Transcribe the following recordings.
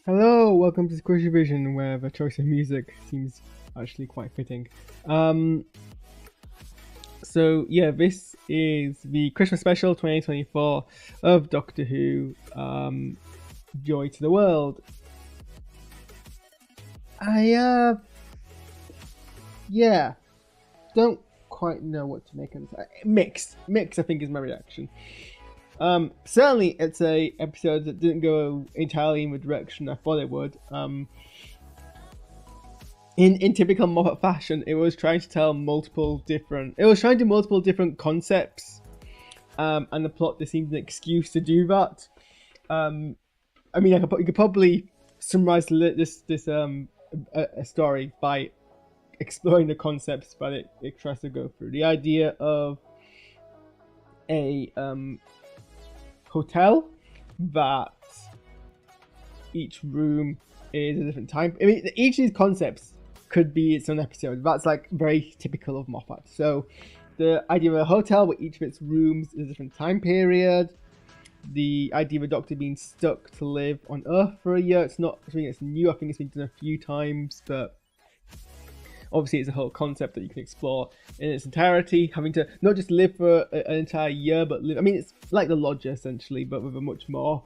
Hello, welcome to Squishy Vision, where the choice of music seems actually quite fitting. So yeah, this is the Christmas special 2024 of Doctor Who, Joy to the World. Yeah, don't quite know what to make of this. Mixed, I think is my reaction. Certainly it's a episode that didn't go entirely in the direction I thought it would. In typical Moffat fashion, it was trying to tell multiple different concepts, and the plot just seemed an excuse to do that. I mean, you could probably summarize this a story by exploring the concepts that it tries to go through. The idea of a hotel that each room is a different time. I mean, each of these concepts could be its own episode. That's like very typical of Moffat. So the idea of a hotel where each of its rooms is a different time period. The idea of a doctor being stuck to live on Earth for a year. It's not something that's new. I think it's been done a few times, but obviously it's a whole concept that you can explore in its entirety. Having to not just live for an entire year, but live. I mean, it's like the Lodger essentially, but with a much more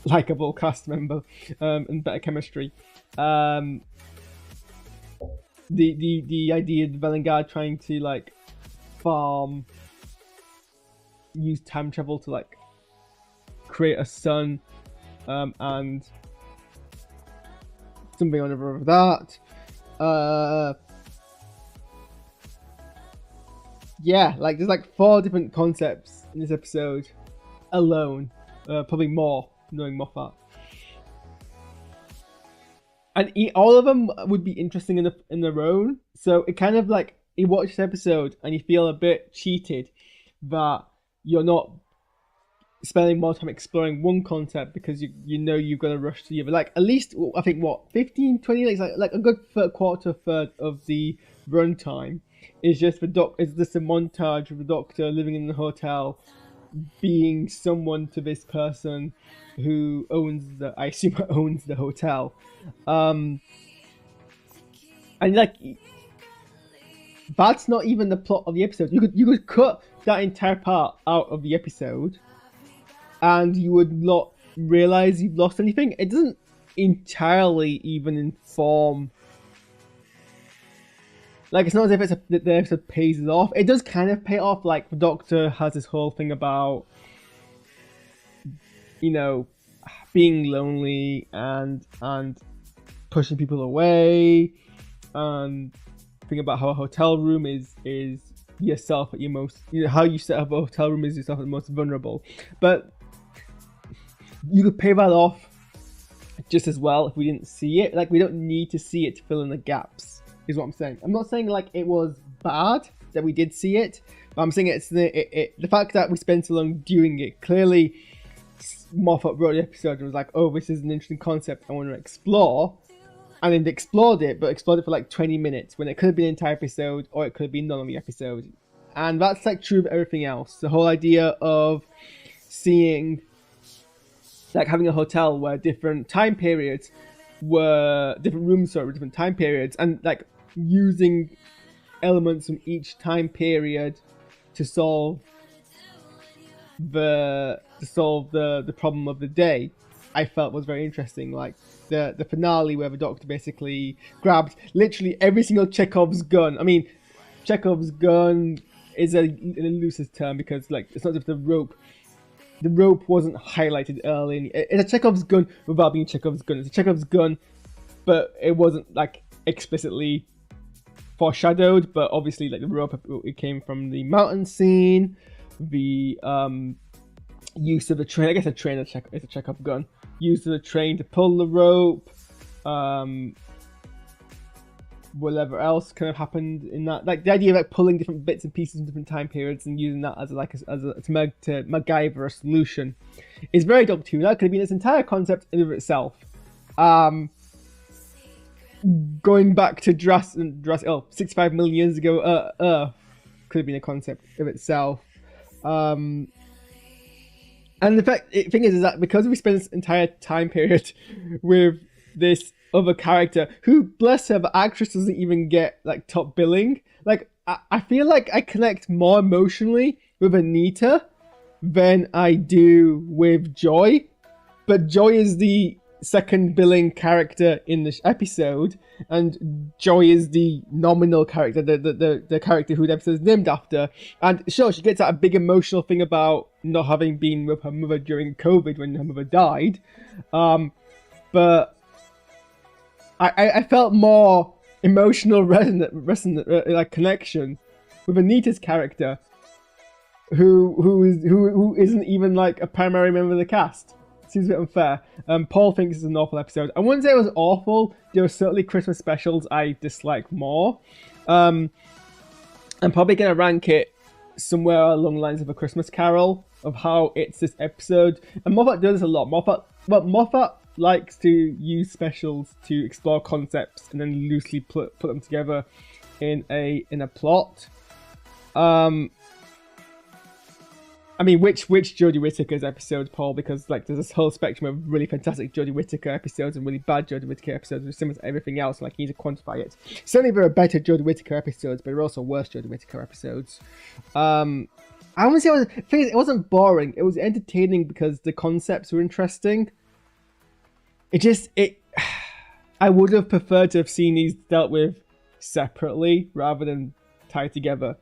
likable cast member and better chemistry. The idea of Velengard trying to like use time travel to like create a sun, and something on over of that. Yeah, like there's like 4 different concepts in this episode alone, probably more knowing Moffat, and all of them would be interesting in their own. So it kind of like you watch this episode and you feel a bit cheated that you're not spending more time exploring one concept because you know you're going to rush to the other. Like at least I think 15, 20 like a good third of the runtime is just a montage of the Doctor living in the hotel, being someone to this person who I assume owns the hotel, and like that's not even the plot of the episode. You could cut that entire part out of the episode and you would not realize you've lost anything. It doesn't entirely even inform. Like, it's not as if the episode pays it off. It does kind of pay off. Like, the Doctor has this whole thing about, you know, being lonely and pushing people away, and think about how a hotel room is yourself at your most, how you set up a hotel room is yourself at the most vulnerable. But you could pay that off just as well if we didn't see it. Like, we don't need to see it to fill in the gaps, is what I'm saying. I'm not saying like it was bad that we did see it, but I'm saying it's the fact that we spent so long doing it. Clearly Moffat wrote the episode and was like, oh, this is an interesting concept I want to explore, and then they explored it for like 20 minutes when it could have been an entire episode, or it could have been none of the episode. And that's like true of everything else. The whole idea of seeing, like, having a hotel where different time periods were different rooms, with different time periods, and like using elements from each time period to solve the problem of the day, I felt was very interesting. Like the finale where the Doctor basically grabbed literally every single Chekhov's gun. I mean, Chekhov's gun is an elusive term because like it's not just the rope. The rope wasn't highlighted early. It's a Chekhov's gun without being Chekhov's gun. It's a Chekhov's gun, but it wasn't like explicitly foreshadowed. But obviously, like the rope, it came from the mountain scene. The use of the train. I guess a train is a Chekhov gun. Use of the train to pull the rope. Whatever else kind of happened in that, like the idea of like pulling different bits and pieces in different time periods and using that as to MacGyver a solution is very Doctor Who. That could have been its entire concept in of itself. Going back to Jurassic 65 million years ago, Earth could have been a concept of itself. And the thing is that because we spent this entire time period with this other character, who, bless her, the actress doesn't even get like top billing. Like I feel like I connect more emotionally with Anita than I do with Joy. But Joy is the second billing character in this episode, and Joy is the nominal character, the character who the episode is named after. And sure, she gets that big emotional thing about not having been with her mother during COVID when her mother died, but I felt more emotional resonant like connection with Anita's character, who isn't even like a primary member of the cast. Seems a bit unfair. Paul thinks it's an awful episode. I wouldn't say it was awful. There were certainly Christmas specials I dislike more. I'm probably going to rank it somewhere along the lines of A Christmas Carol, of how it's this episode. And Moffat does this a lot. Moffat likes to use specials to explore concepts and then loosely put them together in a plot. I mean, which Jodie Whittaker's episode, Paul? Because like there's this whole spectrum of really fantastic Jodie Whittaker episodes and really bad Jodie Whittaker episodes, which is similar to everything else. Like you need to quantify it. Certainly, there are better Jodie Whittaker episodes, but there are also worse Jodie Whittaker episodes. I wouldn't say it wasn't boring. It was entertaining because the concepts were interesting. I would have preferred to have seen these dealt with separately rather than tied together.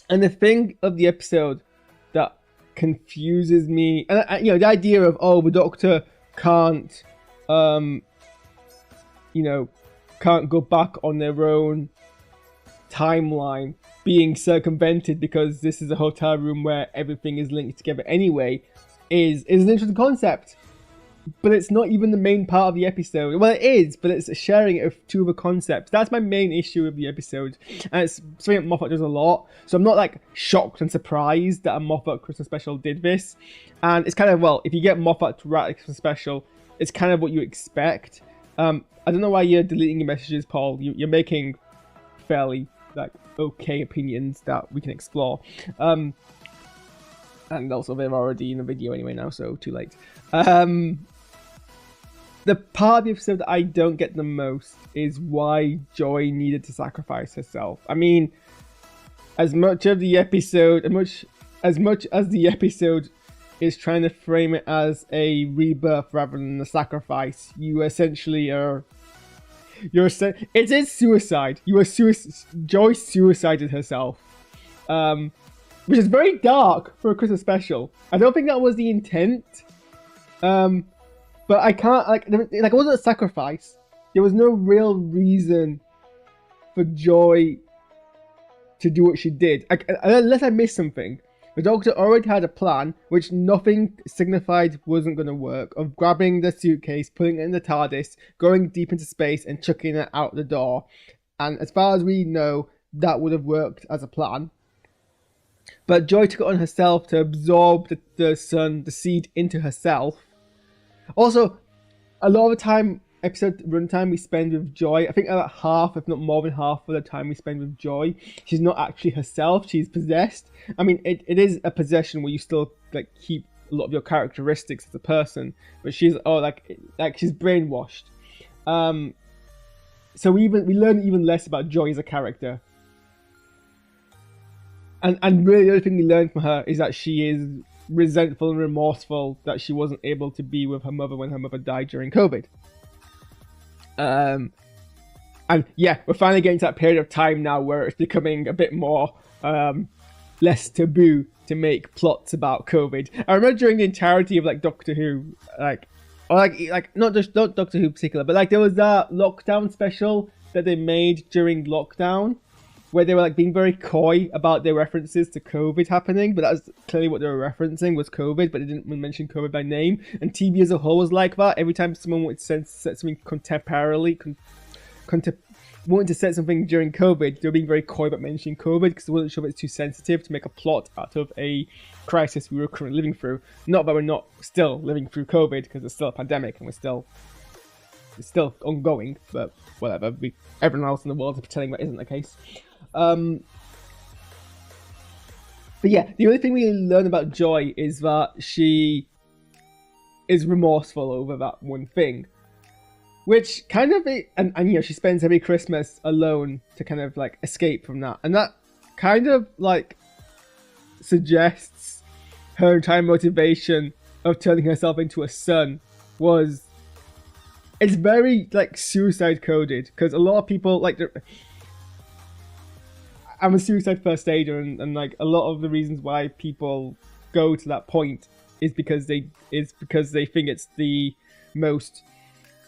And the thing of the episode that confuses me, and the idea of the Doctor can't can't go back on their own timeline being circumvented because this is a hotel room where everything is linked together anyway is an interesting concept, but it's not even the main part of the episode. Well, it is, but it's sharing it with two other concepts. That's my main issue with the episode, and it's something that Moffat does a lot. So I'm not like shocked and surprised that a Moffat Christmas special did this. And it's kind of, well, if you get Moffat to write a Christmas special, it's kind of what you expect. I don't know why you're deleting your messages, Paul. You're making fairly like okay opinions that we can explore. And also they're already in the video anyway now, so too late. The part of the episode that I don't get the most is why Joy needed to sacrifice herself. I mean, as much as the episode is trying to frame it as a rebirth rather than a sacrifice, you essentially are. It is suicide. Joy suicided herself, which is very dark for a Christmas special. I don't think that was the intent. But I can't, it wasn't a sacrifice. There was no real reason for Joy to do what she did. Unless I missed something. The Doctor already had a plan, which nothing signified wasn't going to work, of grabbing the suitcase, putting it in the TARDIS, going deep into space and chucking it out the door. And as far as we know, that would have worked as a plan. But Joy took it on herself to absorb the seed into herself. Also, a lot of the time, episode runtime we spend with Joy, I think about half, if not more than half of the time we spend with Joy, she's not actually herself, she's possessed. I mean, it is a possession where you still like keep a lot of your characteristics as a person, but she's she's brainwashed. So we learn even less about Joy as a character. And really the only thing we learn from her is that she is resentful and remorseful that she wasn't able to be with her mother when her mother died during COVID. And yeah, we're finally getting to that period of time now where it's becoming a bit more less taboo to make plots about COVID. I remember during the entirety of like Doctor Who, not Doctor Who in particular, but like there was that lockdown special that they made during lockdown, where they were like being very coy about their references to COVID happening, but that was clearly what they were referencing was COVID, but they didn't mention COVID by name. And TV as a whole was like that. Every time someone wanted to set something contemporarily, wanted to set something during COVID, they were being very coy about mentioning COVID because they wasn't sure if it's too sensitive to make a plot out of a crisis we were currently living through. Not that we're not still living through COVID, because it's still a pandemic and it's still ongoing, but whatever. Everyone else in the world is pretending that isn't the case. But yeah, the only thing we learn about Joy is that she is remorseful over that one thing, which kind of and you know, she spends every Christmas alone to kind of like escape from that, and that kind of like suggests her entire motivation of turning herself into a son was, it's very like suicide coded, because a lot of people like I'm a suicide first aider, and like a lot of the reasons why people go to that point is because they think it's the most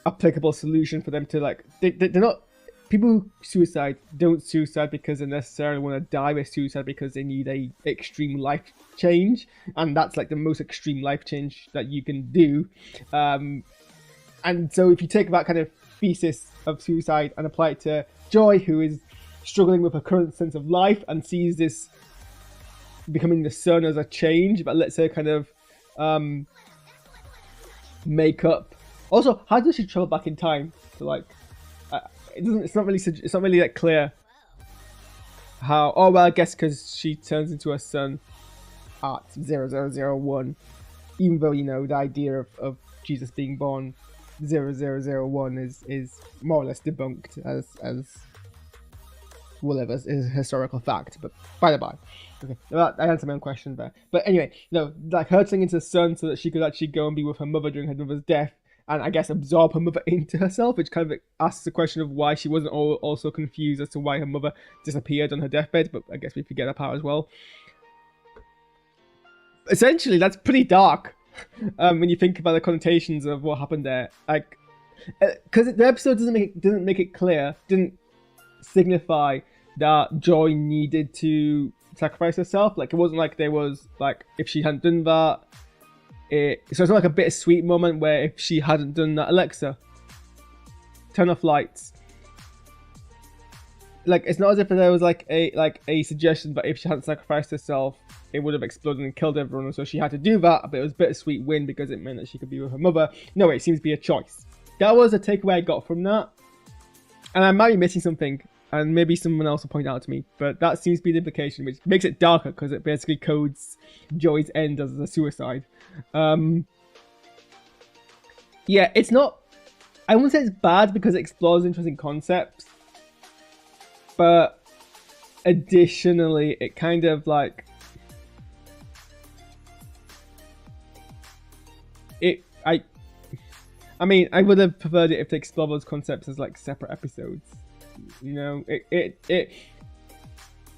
applicable solution for them to like they're not, people who suicide don't suicide because they necessarily want to die. They suicide because they need a extreme life change, and that's like the most extreme life change that you can do. And so if you take that kind of thesis of suicide and apply it to Joy, who is struggling with her current sense of life and sees this becoming the sun as a change, but lets her kind of make up. Also, how does she travel back in time? So like, it's not really that clear how. Oh well, I guess because she turns into a sun at 0001, even though you know the idea of Jesus being born 0001 is more or less debunked as whatever is a historical fact. But by the by, okay, I answered my own question there. But anyway, no, like her turning into the sun so that she could actually go and be with her mother during her mother's death, and I guess absorb her mother into herself, which kind of asks the question of why she wasn't also confused as to why her mother disappeared on her deathbed. But I guess we forget that part as well. Essentially, that's pretty dark when you think about the connotations of what happened there. Like, because the episode didn't make it clear, didn't signify that Joy needed to sacrifice herself. Like, it wasn't like there was like, if she hadn't done that, so it's not like a bittersweet moment where if she hadn't done that, Alexa, turn off lights. Like, it's not as if there was like a suggestion, but if she hadn't sacrificed herself, it would have exploded and killed everyone, and so she had to do that. But it was a bittersweet win because it meant that she could be with her mother. No, it seems to be a choice. That was a takeaway I got from that, and I might be missing something, and maybe someone else will point out to me. But that seems to be the implication, which makes it darker because it basically codes Joy's end as a suicide. Yeah, it's not. I wouldn't say it's bad because it explores interesting concepts, but additionally, it kind of like it. I mean, I would have preferred it if they explored those concepts as like separate episodes. You know, it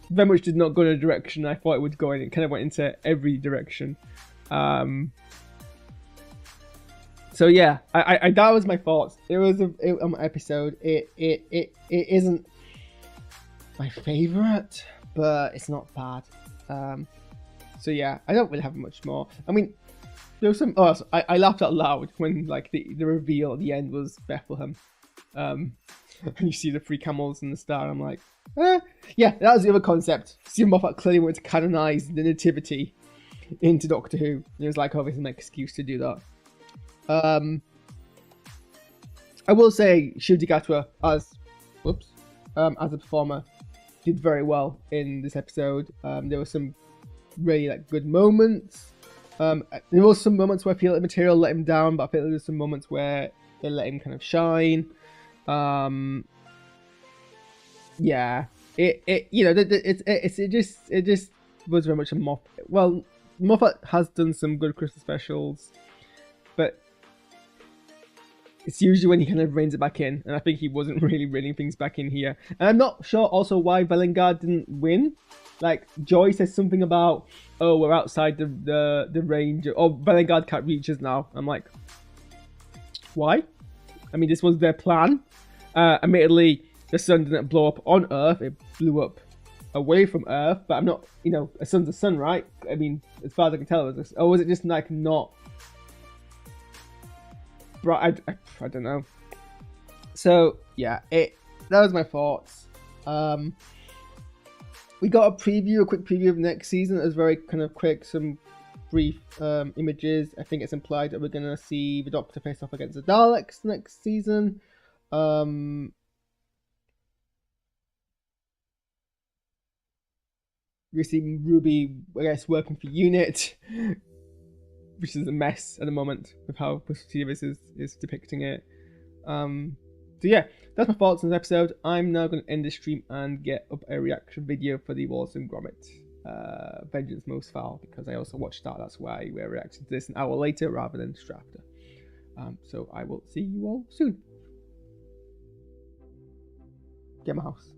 very much did not go in a direction I thought it would go in. It kind of went into every direction. So yeah, I that was my thoughts. It was an episode. It isn't my favorite, but it's not bad. So yeah, I don't really have much more. I mean, there was some. Oh, so I laughed out loud when like the reveal at the end was Bethlehem. And you see the 3 camels and the star. I'm like, yeah, that was the other concept. Stephen Moffat clearly wanted to canonize the nativity into Doctor Who. And it was like, oh, this is an excuse to do that. I will say Ncuti Gatwa as a performer did very well in this episode. There were some really like good moments. There were some moments where I feel like the material let him down, but I feel like there's some moments where they let him kind of shine. Yeah, it just was very much a Moffat. Well, Moffat has done some good Christmas specials, but it's usually when he kind of reins it back in, and I think he wasn't really reining things back in here. And I'm not sure also why Velengard didn't win. Like, Joy says something about, oh, we're outside the range, or Velengard can't reach us now. I'm like, why? I mean, this was their plan. Admittedly, the sun didn't blow up on Earth, it blew up away from Earth, but I'm not, a sun's a sun, right? I mean, as far as I can tell, or was it just like not... Right, I don't know. So yeah, that was my thoughts. We got a quick preview of next season. It was very kind of quick, some brief images. I think it's implied that we're gonna see the Doctor face off against the Daleks next season. We see Ruby, I guess, working for Unit, which is a mess at the moment with how Twisted Series is depicting it. So yeah, that's my thoughts on this episode. I'm now going to end the stream and get up a reaction video for the Wallace and Gromit Vengeance Most Foul, because I also watched that. That's why we're reacting to this an hour later rather than straight after. So I will see you all soon. Get my house.